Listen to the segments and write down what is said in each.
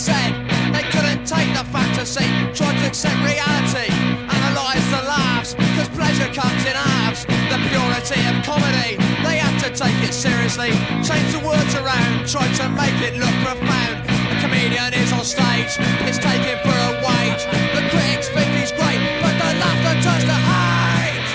said. They couldn't take the fantasy, tried to accept reality, analyse the laughs, cause pleasure comes in halves. The purity of comedy, they had to take it seriously, change the words around, try to make it look profound. The comedian is on stage, it's taken for a wage. The critics think he's great, but the laughter turns to hate.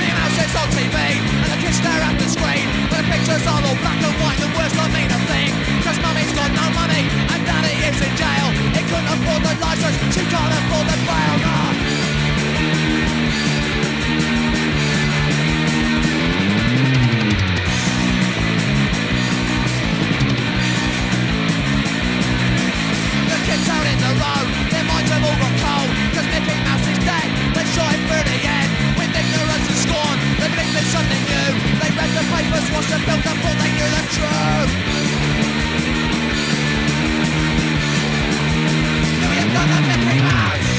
Meanwhile, sits on TV, and the kids stare at the screen, but the pictures are all black and white, the words don't mean a thing, cause mummy's got no money, and daddy is in jail. He couldn't afford the license, she can't afford the bail. Out in the road, their minds have all got cold, cause Mickey Mouse is dead, they shot him through the head. With ignorance and scorn, they think there's something new. They read the papers, watched the films and thought they knew the truth. Knew you've done the Mickey Mouse.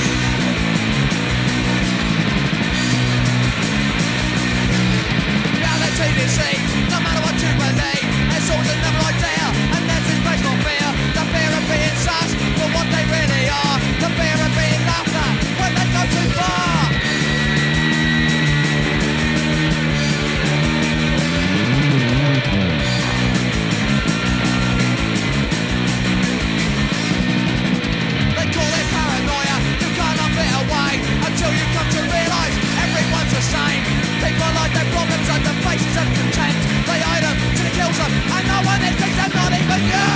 Reality deceives, no matter what you believe. There's always another idea, and there's this place called fear. The fear of being sussed for what they really are. The fear of being laughed at when they go too far. They call it paranoia, you can't laugh it away until you come to realise everyone's the same. People like their problems under faces of contempt. They hide them till it kills them, and no one thinks they're not even you.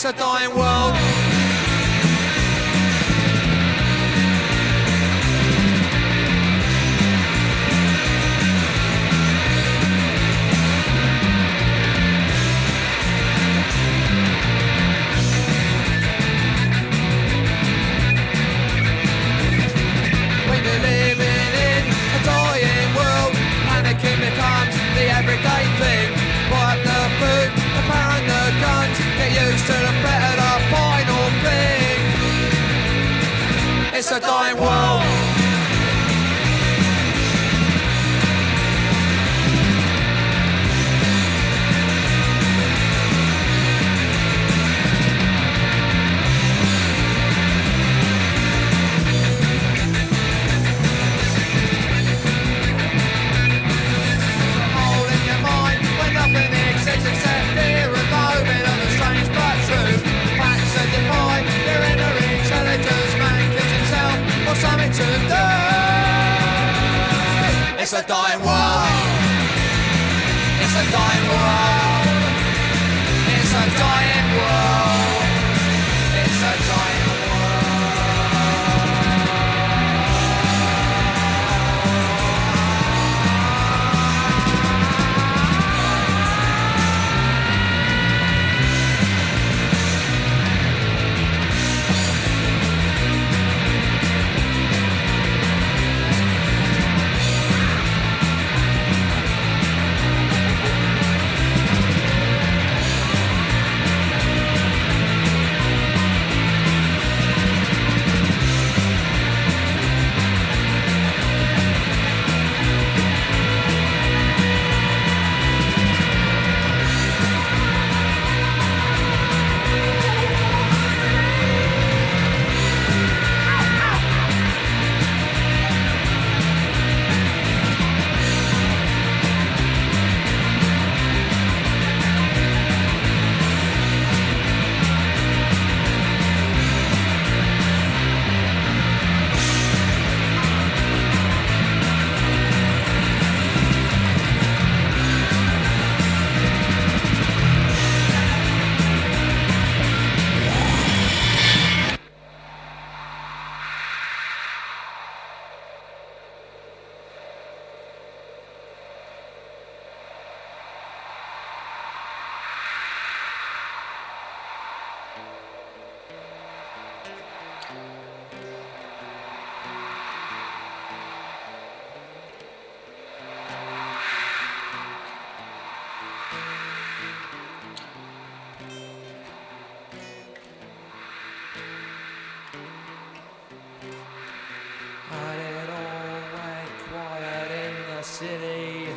It's a dying world. Becomes the everyday thing. Buy up the food, the power and the guns. Get used to the threat of the final thing. It's a dying world. Except fear and loathing of the strange but true. Facts that defy their inner intelligence. Man kills himself for something to do. It's a dying world. It's a dying world. It's a dying world. It's a dying world. City,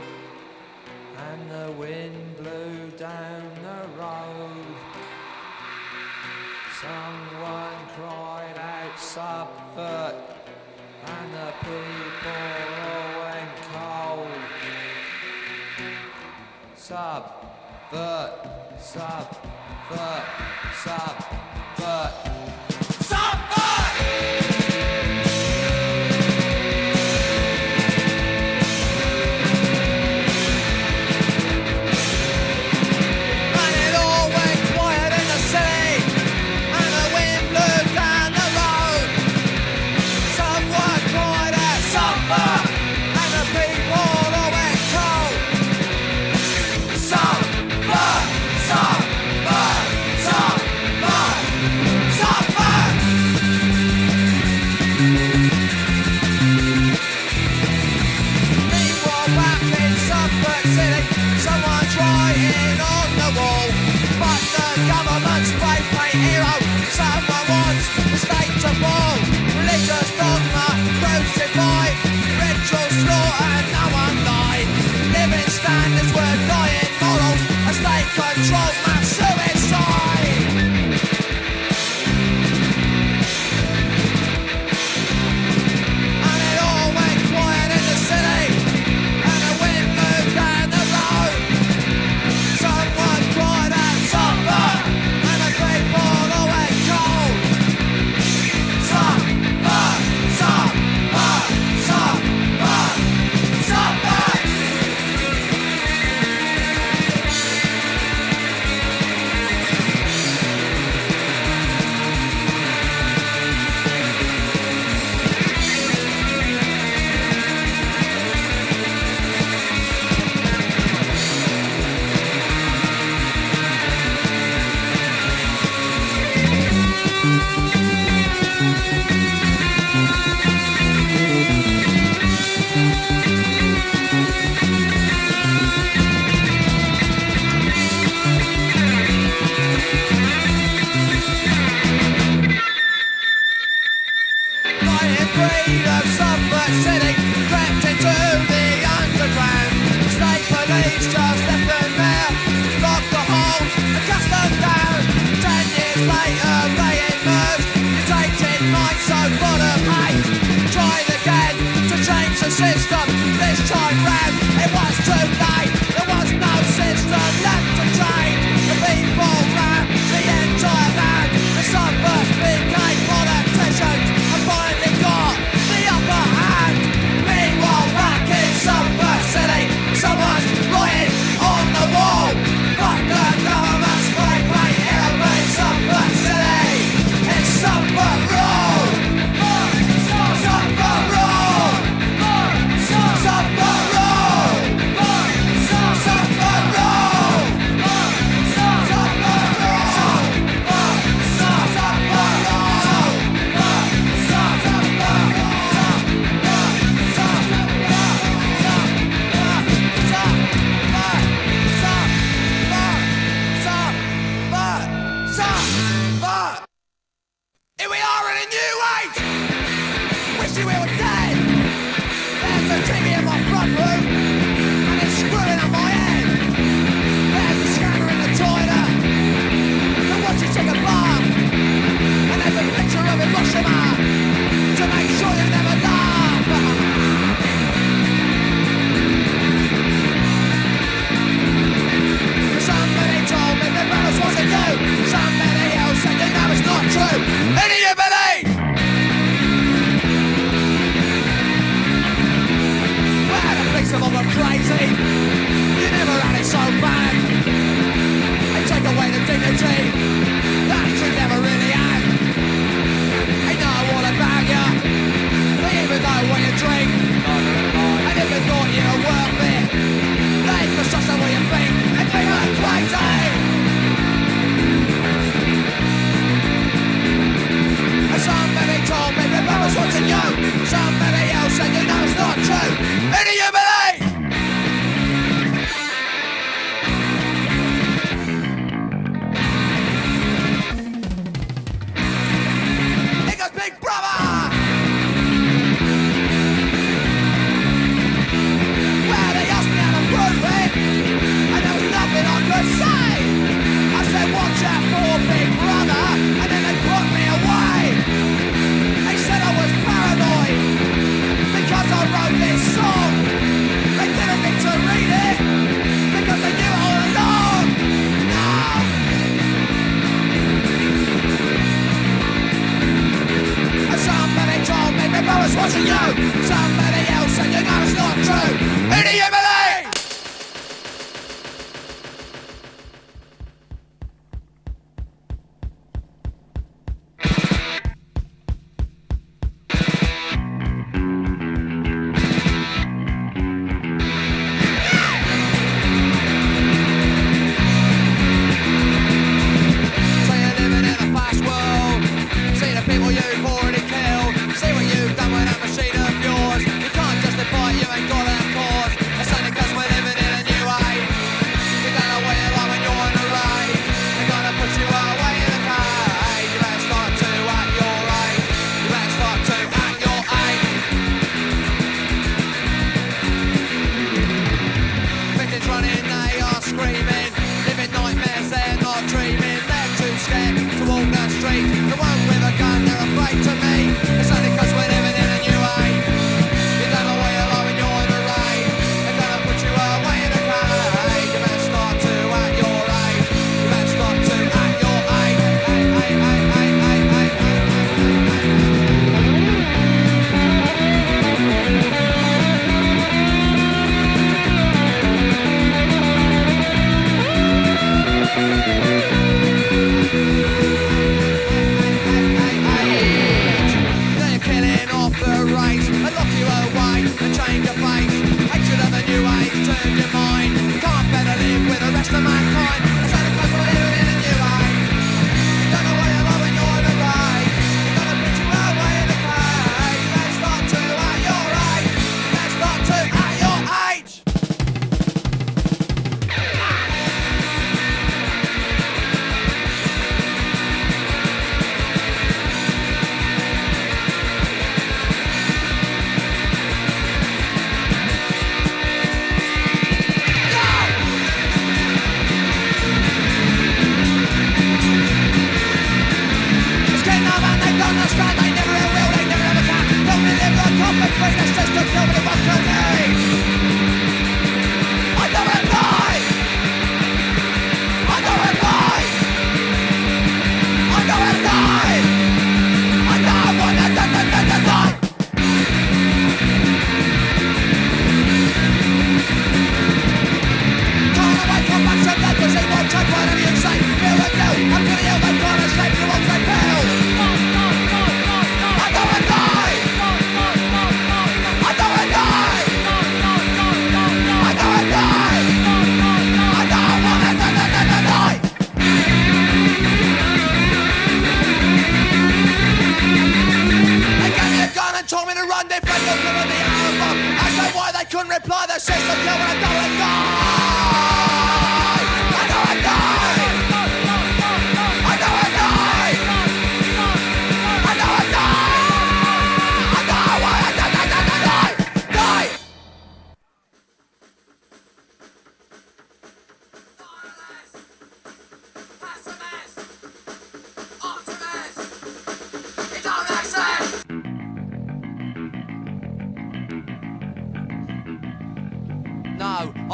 and the wind blew down the road. Someone cried out Subvert, and the people all went cold. Subvert, Subvert, Subvert, Subvert! Someone wants the state to fall. Religious dogma, crucified. Ritual slaughter and no one died. Living standards were dying morals. A state control mass suicide. And it all went quiet in the city. And the wind blew down the road. Someone cried out Subvert. And the people all went cold. Subvert, Subvert, Subvert, Subvert.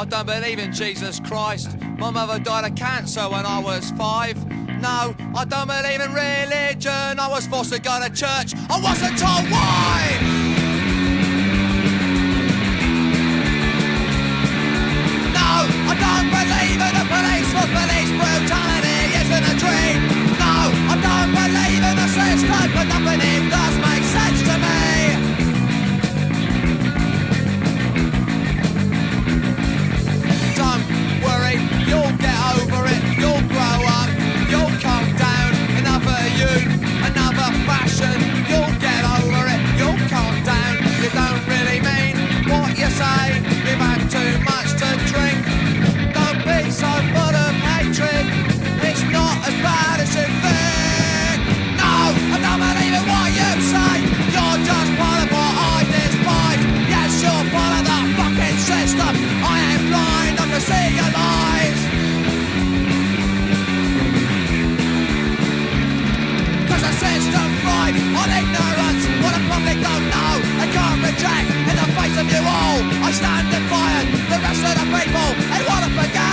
I don't believe in Jesus Christ. My mother died of cancer when I was 5. No, I don't believe in religion. I was forced to go to church. I wasn't told why. No, I don't believe in the police, for police brutality isn't a dream. No, I don't believe in the system, but nothing it does make sense to me. Don't worry, you'll get over it, you'll grow up, you'll calm down. Another youth, another fashion, you'll get over it, you'll calm down. You don't really mean what you say, you've had too much to drink. Don't be so full of hatred, it's not as bad as you think. No, I don't believe in what you say, you're just part of what I despise. Yes, you're part of the fucking system, I ain't blind, I can see your lies. Cause the system thrives on ignorance, what the public don't know, they can't reject. In the face of you all, I stand defiant, the rest of the people, they wanna forget.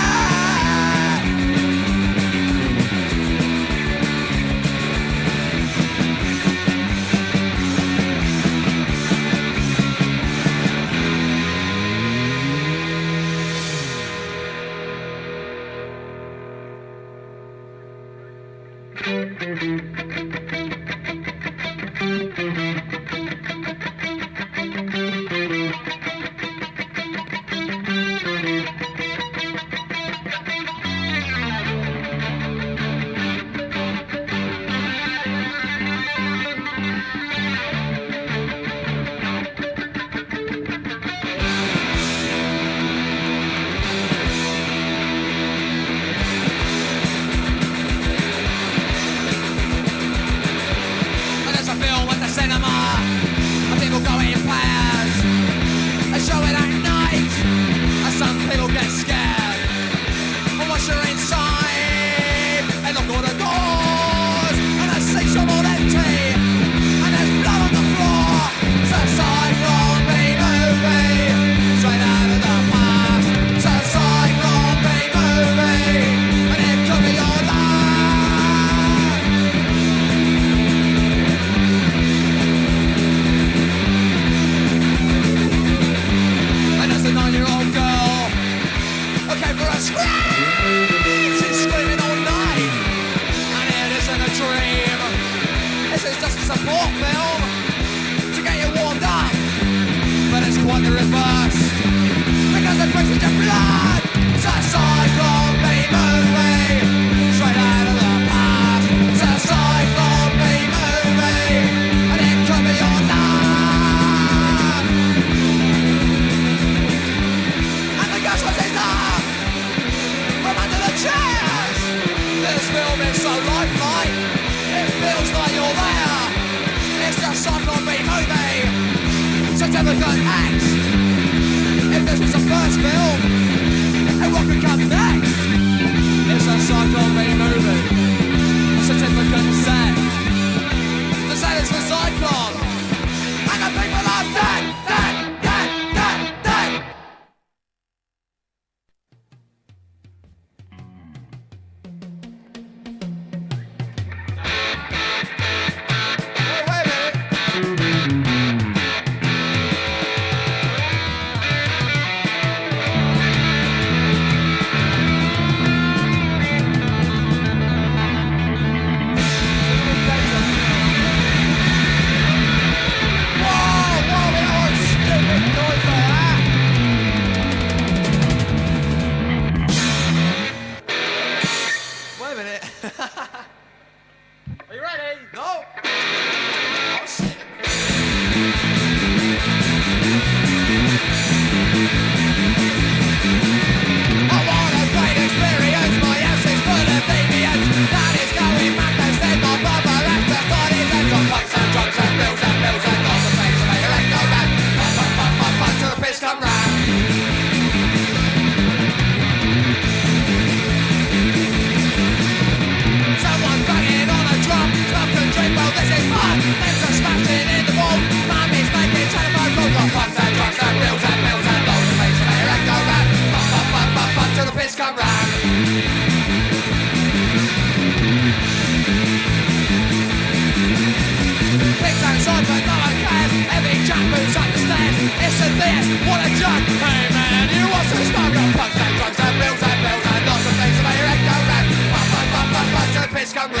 this come round.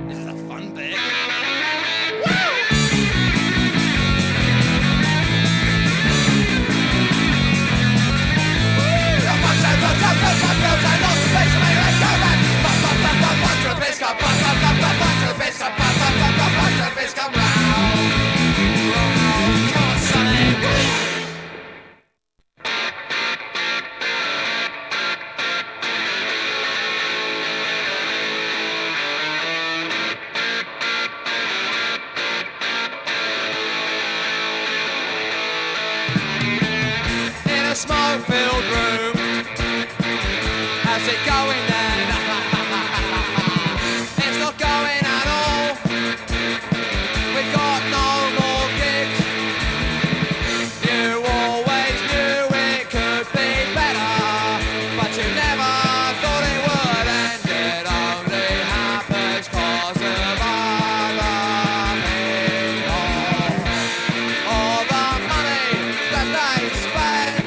This is a fun bit. In a smoke-filled room, how's it going then? It's not going at all. We got no more gigs. You always knew it could be better, but you never thought it would, and it only happens 'cause of other people. All the money that they spend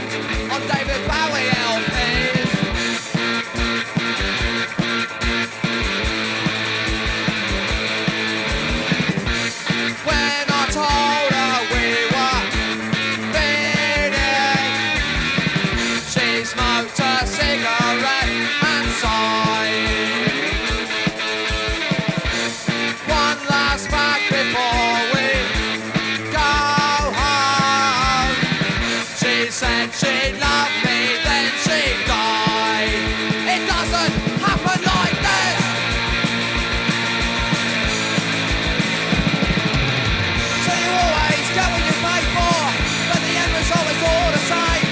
on David Bowie LPs. When I told her we were meeting, she smoked a cigarette and sighed. One last fact before we go home. She said she loved me, then she died. It doesn't happen like this. So you always get what you pay for, but the end result is all the same.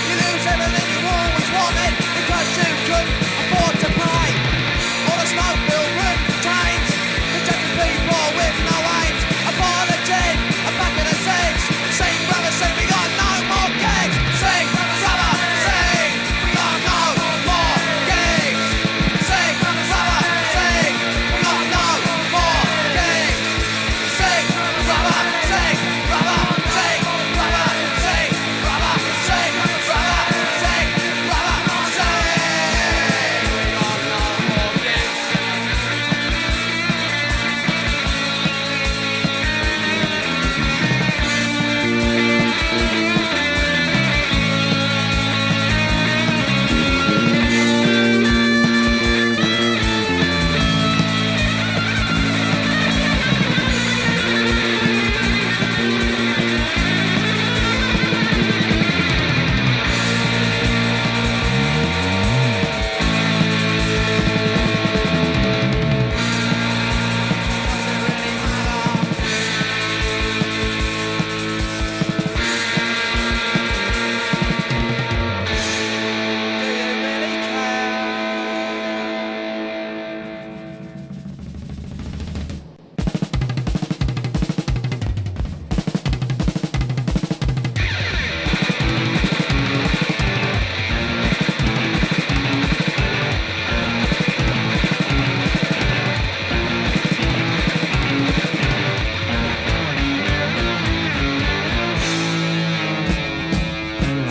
You lose everything you always wanted because you couldn't afford to pay. All the smoke-filled room contains rejected people with no aims. A bottle of gin, a pack of the six. Sing, brother, sing, we got no more gigs. Sing, brother, sing, we got no more gigs. Sing, brother, sing, we got no more gigs. Sing, brother, sing, brother, sing, brother, sing, brother, sing, brother, sing, brother, sing. We got no more gigs.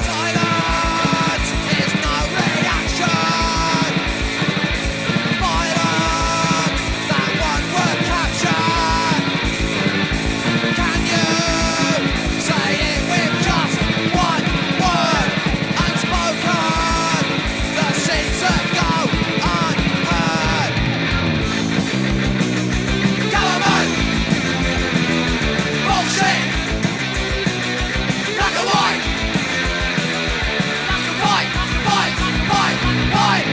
Silence is no reaction. Violence, that one word captured. Can you say it with just one word? Unspoken, the seeds that go unheard. Government, bullshit, black and white. Fight, fight, fight, fight!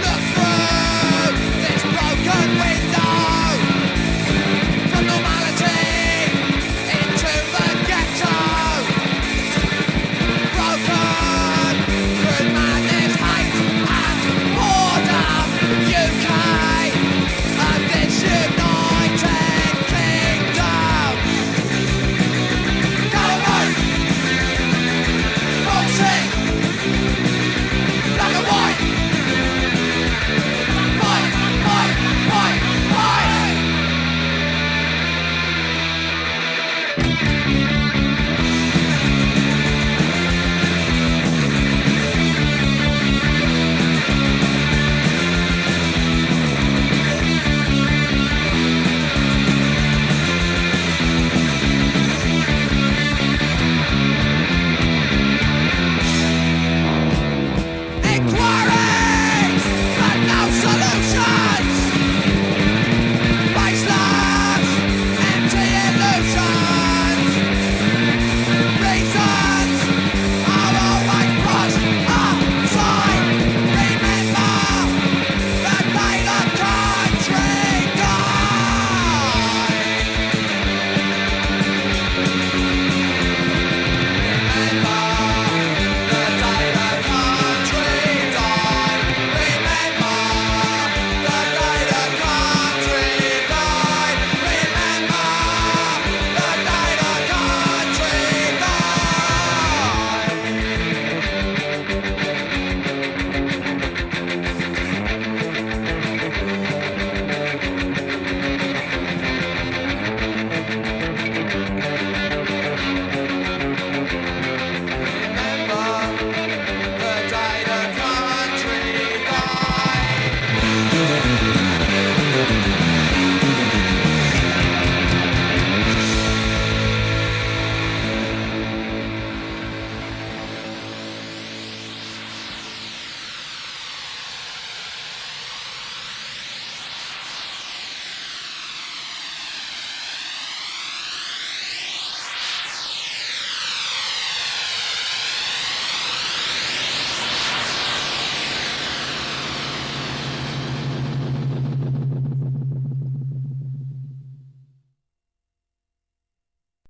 Look through this broken window from normality into the ghetto. Broken through madness, hate and boredom. UK and this United Kingdom. Government! Bullshit! Black and white! Fight! Fight! Fight! Fight!